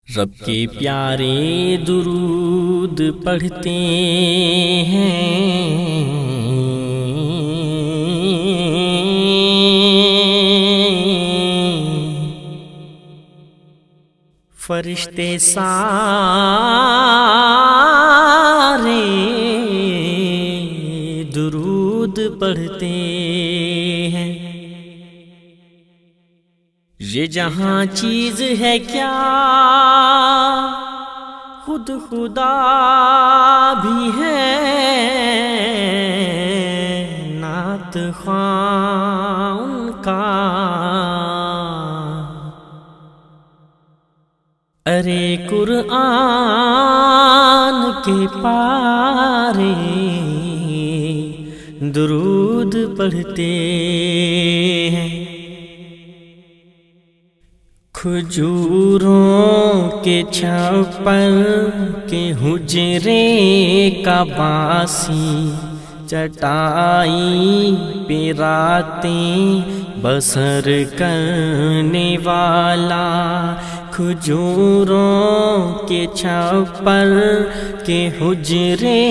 رب کے پیارے درود پڑھتے ہیں، فرشتے سارے درود پڑھتے ہیں۔ یہ جہاں چیز ہے کیا خود خدا بھی ہے، نعت خواں ان کا ارے قرآن کے پارے درود پڑھتے ہیں۔ کھجوروں کے چھپر کے حجرے کا باسی، چٹائی پہ راتیں بسر کرنے والا، کھجوروں کے چھپر کے حجرے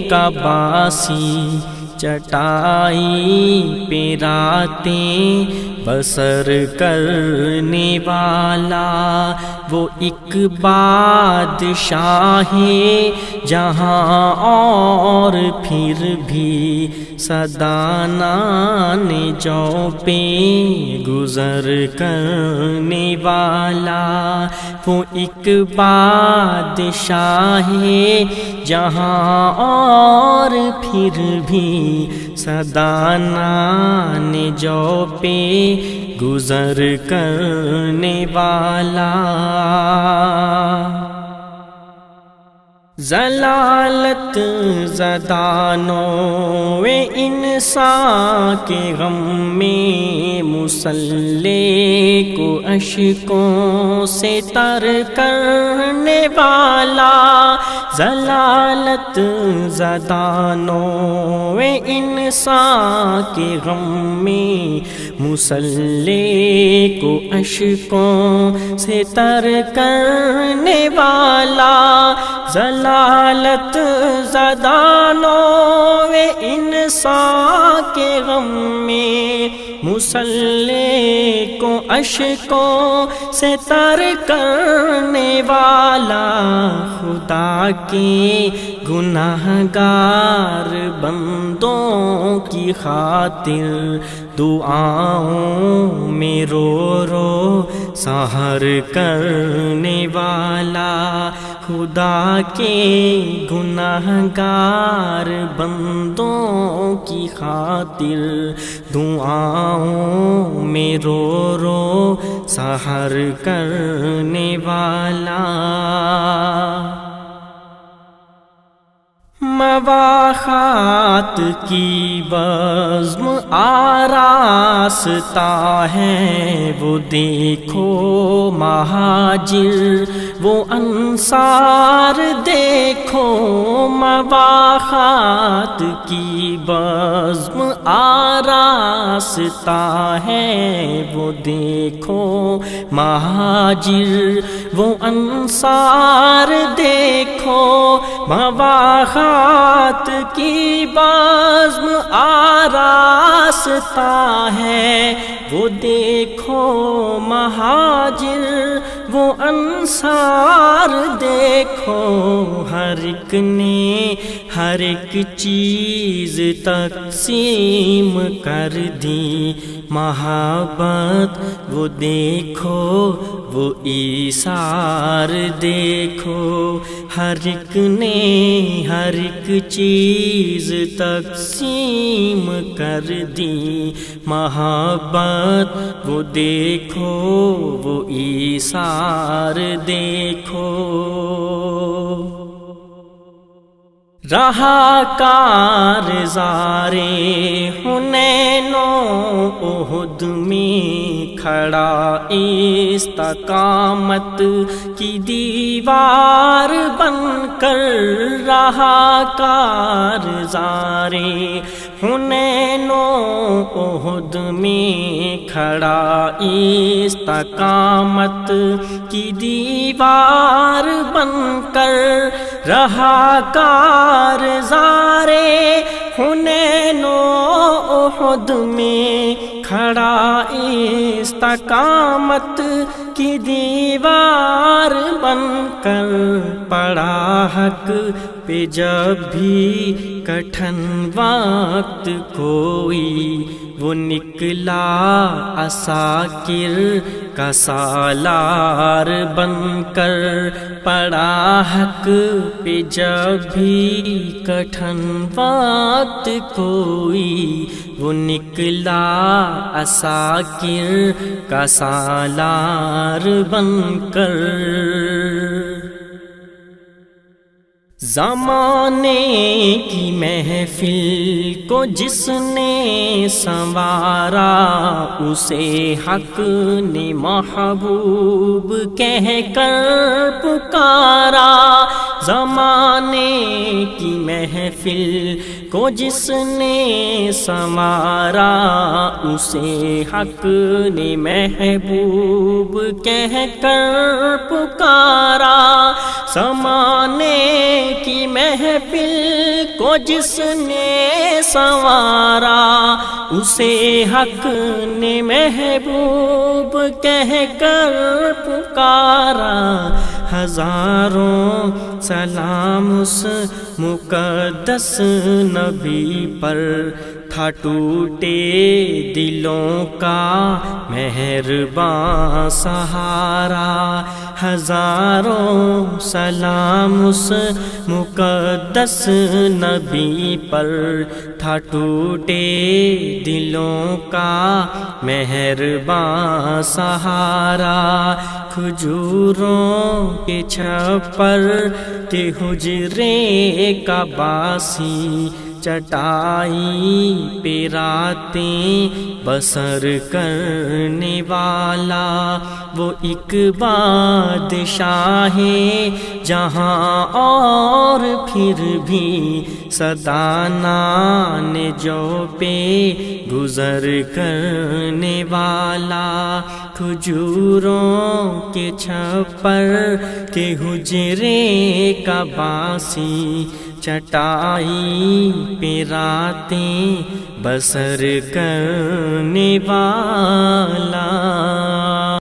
کا باسی، چٹائی پہ راتیں بسر کرنے والا، وہ ایک بادشاہ ہے جہاں اور پھر بھی صدانان جو پہ گزر کرنے والا، وہ ایک بادشاہ ہے جہاں اور پھر بھی صدانان جو پہ گزر کرنے والا۔ ضلالت زدانوں انسان کے غم میں مسلح کو اشکوں سے تر کرنے والا، ضلالت زدانوں انسان کے غم میں مسلح کو اشکوں سے تر کرنے والا، ضلالت زدانوں انسان کے غم میں مسلح کو اشکوں سے تر کرنے والا، خدا کے گناہگار بندوں کی خاطر دعاؤں میں رو رو سحر کرنے والا، خدا کے گناہگار بندوں کی خاطر دعاؤں میں رو رو سحر کرنے والا۔ مواخات کی بزم آراستہ ہے، وہ دیکھو مہاجر وہ انصار دیکھو، مواخات کی بزم آراستہ ہے، وہ دیکھو مہاجر وہ انصار دیکھو، مواخات کی بزم آراستہ ہے، وہ دیکھو مہاجر وہ انصار دیکھو، ہر ایک نے ہر ایک چیز تقسیم کر دی، محبت وہ دیکھو وہ ایثار دیکھو، ہر ایک نے ہر ایک چیز تقسیم کر دی، محبت وہ دیکھو وہ ایثار دیکھو۔ رہا کارزارے حنین و احد میں کھڑا استقامت کی دیوار بن کر، رہا کارزارے حنین و احد میں کھڑا استقامت کی دیوار بن کر، رہا کارزارے حنین و احد میں کھڑا استقامت کی دیوار بن کر، پڑا حق پہ جب بھی کٹھن وقت کوئی، وہ نکلا عساکر کا سالار بن کر، پڑا حق پہ جب بھی کٹھن وقت کوئی، وہ نکلا عساکر کا سالار بن کر۔ زمانے کی محفل کو جس نے سنوارا، اسے حق نے محبوب کہہ کر پکارا۔ زمانے کی محفل کو جس نے سنوارا، اسے حق نے محبوب کہہ کر پکارا۔ زمانے کی محفل کو جس نے سنوارا، اسے حق نے محبوب کہہ کر پکارا۔ ہزاروں سلام اس مقدس نبی پر، تھا ٹوٹے دلوں کا مہرباں سہارا۔ ہزاروں سلام اس مقدس نبی پر، تھا ٹوٹے دلوں کا مہرباں سہارا۔ کھجوروں کے چھپر کے حجرے کا باسی، چٹائی پہ راتیں بسر کرنے والا، وہ ایک بادشاہ ہے جہاں اور پھر بھی سدانان جو پہ گزر کرنے والا۔ کھجوروں کے چھپر کے حجرے کا باسی، چٹائی پہ راتیں بسر کرنے والا۔